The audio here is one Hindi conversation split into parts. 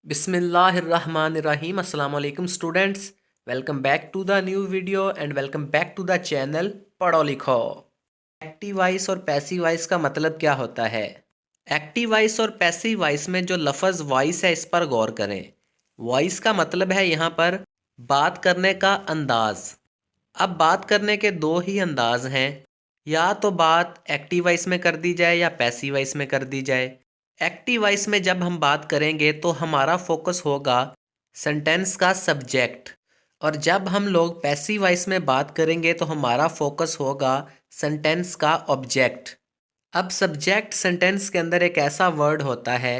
बिस्मिल्लाहिर्रहमानिर्रहीम। अस्सलाम वालेकुम students, welcome back to the new video and welcome back to the channel Padho Likho. Active voice और पैसिव वॉइस का मतलब क्या होता है? एक्टिव वॉइस और पैसिव वॉइस में जो लफ्ज़ वॉइस है इस पर गौर करें। वॉइस का मतलब है यहाँ पर बात करने का अंदाज। अब बात करने के दो ही अंदाज हैं, या तो बात एक्टिव वॉइस में कर दी जाए या पैसिव वॉइस में कर दी जाए। एक्टिव वॉइस में जब हम बात करेंगे तो हमारा फोकस होगा सेंटेंस का सब्जेक्ट, और जब हम लोग पैसिव वॉइस में बात करेंगे तो हमारा फोकस होगा सेंटेंस का ऑब्जेक्ट। अब सब्जेक्ट सेंटेंस के अंदर एक ऐसा वर्ड होता है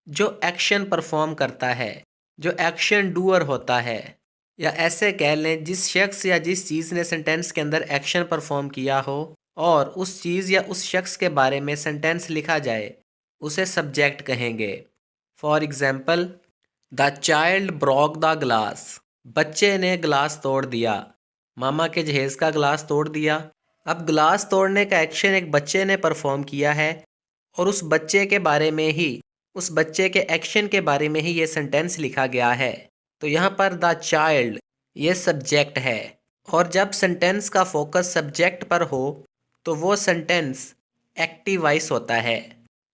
जो एक्शन परफॉर्म करता है, जो एक्शन डूअर होता है, या ऐसे कह लें जिस शख्स या जिस चीज़ ने सेंटेंस के अंदर एक्शन परफॉर्म किया हो और उस चीज़ या उस शख्स के बारे में सेंटेंस लिखा जाए उसे सब्जेक्ट कहेंगे। For example, the child broke the glass. बच्चे ने ग्लास तोड़ दिया। मामा के जहेज़ का ग्लास तोड़ दिया। अब ग्लास तोड़ने का एक्शन एक बच्चे ने परफॉर्म किया है और उस बच्चे के बारे में ही, उस बच्चे के एक्शन के बारे में ही ये सेंटेंस लिखा गया है। तो यहाँ पर द चाइल्ड ये सब्जेक्ट है, और जब सेंटेंस का फोकस सब्जेक्ट पर हो तो वो सेंटेंस एक्टिव वॉइस होता है।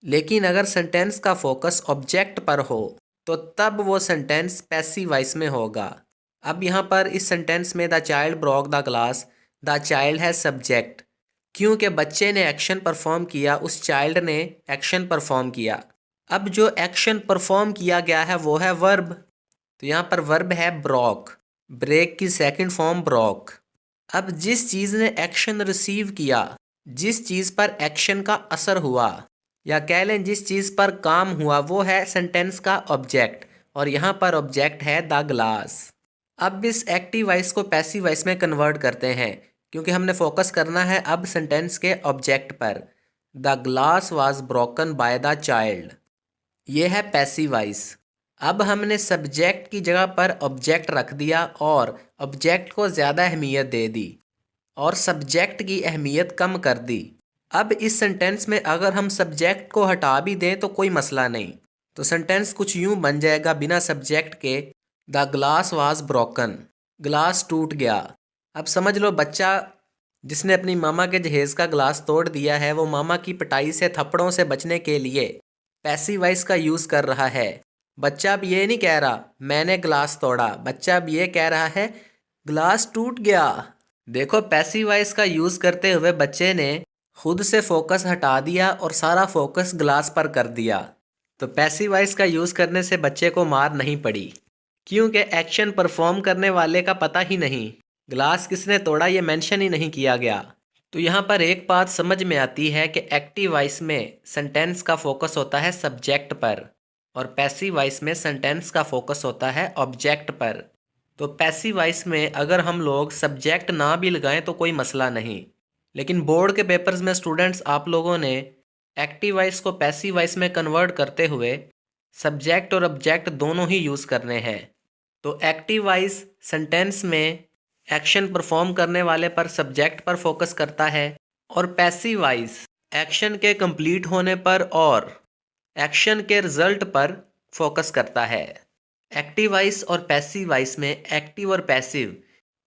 लेकिन अगर सेंटेंस का फोकस ऑब्जेक्ट पर हो तो तब वो सेंटेंस पैसिव वॉइस में होगा। अब यहाँ पर इस सेंटेंस में the child broke the glass, the child है सब्जेक्ट, क्योंकि बच्चे ने एक्शन परफॉर्म किया, उस चाइल्ड ने एक्शन परफॉर्म किया। अब जो एक्शन परफॉर्म किया गया है वो है वर्ब। तो यहाँ पर वर्ब है ब्रोक, ब्रेक की सेकंड फॉर्म ब्रोक। अब जिस चीज़ ने एक्शन रिसीव किया, जिस चीज़ पर एक्शन का असर हुआ, या कह लें जिस चीज़ पर काम हुआ, वो है सेंटेंस का ऑब्जेक्ट, और यहाँ पर ऑब्जेक्ट है द ग्लास। अब इस एक्टिव वॉइस को पैसिव वॉइस में कन्वर्ट करते हैं, क्योंकि हमने फोकस करना है अब सेंटेंस के ऑब्जेक्ट पर। The glass was broken by the child, ये है पैसिव वॉइस। अब हमने सब्जेक्ट की जगह पर ऑब्जेक्ट रख दिया और ऑब्जेक्ट को ज़्यादा अहमियत दे दी और सब्जेक्ट की अहमियत कम कर दी। अब इस सेंटेंस में अगर हम सब्जेक्ट को हटा भी दें तो कोई मसला नहीं, तो सेंटेंस कुछ यूं बन जाएगा बिना सब्जेक्ट के, the glass was broken, glass टूट गया। अब समझ लो बच्चा जिसने अपनी मामा के जहेज़ का ग्लास तोड़ दिया है वो मामा की पिटाई से, थप्पड़ों से बचने के लिए पैसिव वॉइस का यूज़ कर रहा है। बच्चा अब ये नहीं कह रहा मैंने ग्लास तोड़ा, बच्चा अब ये कह रहा है ग्लास टूट गया। देखो, पैसिव वॉइस का यूज़ करते हुए बच्चे ने खुद से फोकस हटा दिया और सारा फोकस ग्लास पर कर दिया। तो पैसिव वॉइस का यूज़ करने से बच्चे को मार नहीं पड़ी, क्योंकि एक्शन परफॉर्म करने वाले का पता ही नहीं, ग्लास किसने तोड़ा ये मेंशन ही नहीं किया गया। तो यहाँ पर एक बात समझ में आती है कि एक्टिव वॉइस में सेंटेंस का फोकस होता है सब्जेक्ट पर और पैसिव वॉइस में सेंटेंस का फोकस होता है ऑब्जेक्ट पर। तो पैसिव वॉइस में अगर हम लोग सब्जेक्ट ना भी लगाएं तो कोई मसला नहीं, लेकिन बोर्ड के पेपर्स में स्टूडेंट्स आप लोगों ने एक्टिव वॉइस को पैसिव वॉइस में कन्वर्ट करते हुए सब्जेक्ट और ऑब्जेक्ट दोनों ही यूज़ करने हैं। तो एक्टिव वॉइस सेंटेंस में एक्शन परफॉर्म करने वाले पर, सब्जेक्ट पर फोकस करता है, और पैसिव वॉइस एक्शन के कंप्लीट होने पर और एक्शन के रिजल्ट पर फोकस करता है। एक्टिव वॉइस और पैसिव वॉइस में एक्टिव और पैसिव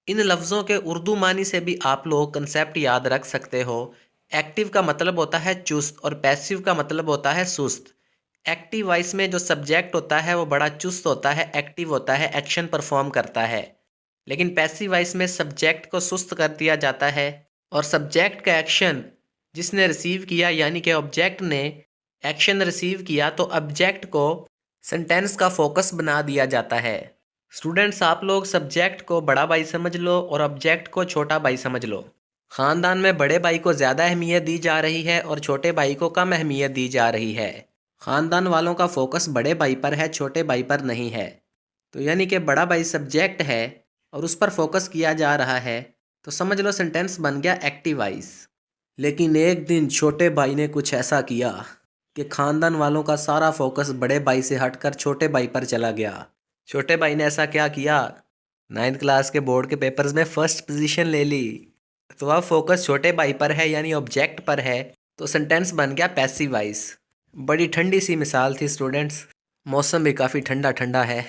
इन लफ्ज़ों के उर्दू मानी से भी आप लोग कंसेप्ट याद रख सकते हो। एक्टिव का मतलब होता है चुस्त और पैसिव का मतलब होता है सुस्त। एक्टिव वॉइस में जो सब्जेक्ट होता है वो बड़ा चुस्त होता है, एक्टिव होता है, एक्शन परफॉर्म करता है। लेकिन पैसिव वॉइस में सब्जेक्ट को सुस्त कर दिया जाता है और सब्जेक्ट का एक्शन जिसने रिसीव किया, यानी कि ऑब्जेक्ट ने एक्शन रिसीव किया, तो ऑब्जेक्ट को सेंटेंस का फोकस बना दिया जाता है। स्टूडेंट्स, आप लोग सब्जेक्ट को बड़ा भाई समझ लो और ऑब्जेक्ट को छोटा भाई समझ लो। ख़ानदान में बड़े भाई को ज़्यादा अहमियत दी जा रही है और छोटे भाई को कम अहमियत दी जा रही है। ख़ानदान वालों का फोकस बड़े भाई पर है, छोटे भाई पर नहीं है। तो यानी कि बड़ा भाई सब्जेक्ट है और उस पर फोकस किया जा रहा है, तो समझ लो सेंटेंस बन गया एक्टिव वॉइस। लेकिन एक दिन छोटे भाई ने कुछ ऐसा किया कि ख़ानदान वालों का सारा फोकस बड़े भाई से हटकर छोटे भाई पर चला गया। छोटे भाई ने ऐसा क्या किया? 9th क्लास के बोर्ड के पेपर्स में फर्स्ट पोजीशन ले ली। तो अब फोकस छोटे भाई पर है, यानी ऑब्जेक्ट पर है, तो सेंटेंस बन गया पैसिव वॉइस। बड़ी ठंडी सी मिसाल थी स्टूडेंट्स। मौसम भी काफ़ी ठंडा ठंडा है।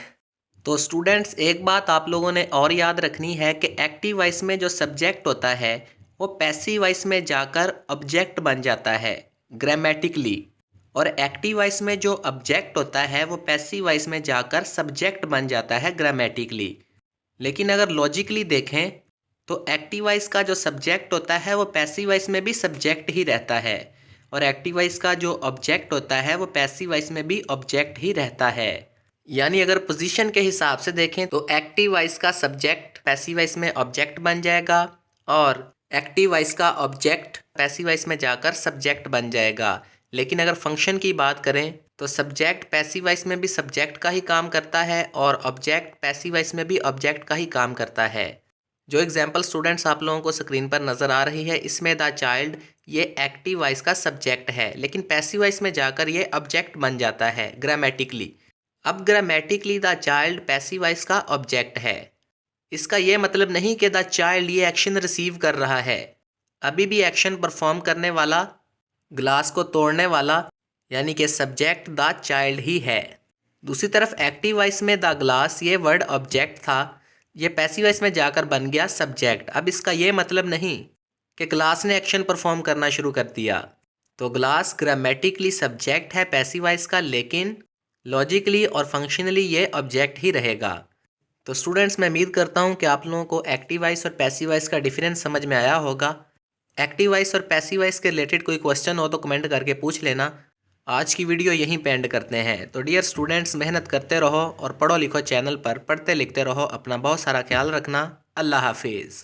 तो स्टूडेंट्स, एक बात आप लोगों ने और याद रखनी है कि एक्टिव वॉइस में जो सब्जेक्ट होता है वो पैसिव वॉइस में जाकर ऑब्जेक्ट बन जाता है ग्रामेटिकली, और एक्टिव वॉइस में जो ऑब्जेक्ट होता है वो पैसिव वॉइस में जाकर सब्जेक्ट बन जाता है ग्रामेटिकली। लेकिन अगर लॉजिकली देखें तो एक्टिव वॉइस का जो सब्जेक्ट होता है वो पैसिव वॉइस में भी सब्जेक्ट ही रहता है, और एक्टिव वॉइस का जो ऑब्जेक्ट होता है वो पैसिव वॉइस में भी ऑब्जेक्ट ही रहता है। यानी अगर पोजीशन के हिसाब से देखें तो एक्टिव वॉइस का सब्जेक्ट पैसिव वॉइस में ऑब्जेक्ट बन जाएगा, और एक्टिव वॉइस का ऑब्जेक्ट पैसिव वॉइस में जाकर सब्जेक्ट बन जाएगा। लेकिन अगर फंक्शन की बात करें तो सब्जेक्ट पैसिव वॉइस में भी सब्जेक्ट का ही काम करता है, और ऑब्जेक्ट पैसिव वॉइस में भी ऑब्जेक्ट का ही काम करता है। जो एग्जाम्पल स्टूडेंट्स आप लोगों को स्क्रीन पर नज़र आ रही है, इसमें द चाइल्ड ये एक्टिव वॉइस का सब्जेक्ट है, लेकिन पैसिव वॉइस में जाकर ये ऑब्जेक्ट बन जाता है ग्रामेटिकली। अब grammatically the child passive voice का ऑब्जेक्ट है। इसका ये मतलब नहीं कि द चाइल्ड ये एक्शन रिसीव कर रहा है, अभी भी एक्शन परफॉर्म करने वाला, ग्लास को तोड़ने वाला, यानी कि सब्जेक्ट द चाइल्ड ही है। दूसरी तरफ एक्टिव वॉइस में द ग्लास ये वर्ड ऑब्जेक्ट था, ये पैसिव वॉइस में जाकर बन गया सब्जेक्ट। अब इसका ये मतलब नहीं कि ग्लास ने एक्शन परफॉर्म करना शुरू कर दिया। तो ग्लास ग्रामेटिकली सब्जेक्ट है पैसिव वॉइस का, लेकिन लॉजिकली और फंक्शनली ये ऑब्जेक्ट ही रहेगा। तो स्टूडेंट्स, मैं उम्मीद करता हूँ कि आप लोगों को एक्टिव वॉइस और पैसिव वॉइस का डिफरेंस समझ में आया होगा। एक्टिव वॉइस और पैसिव वॉइस के रिलेटेड कोई क्वेश्चन हो तो कमेंट करके पूछ लेना। आज की वीडियो यहीं पे एंड करते हैं। तो डियर स्टूडेंट्स, मेहनत करते रहो और पढ़ो लिखो चैनल पर पढ़ते लिखते रहो। अपना बहुत सारा ख्याल रखना। अल्लाह हाफिज़।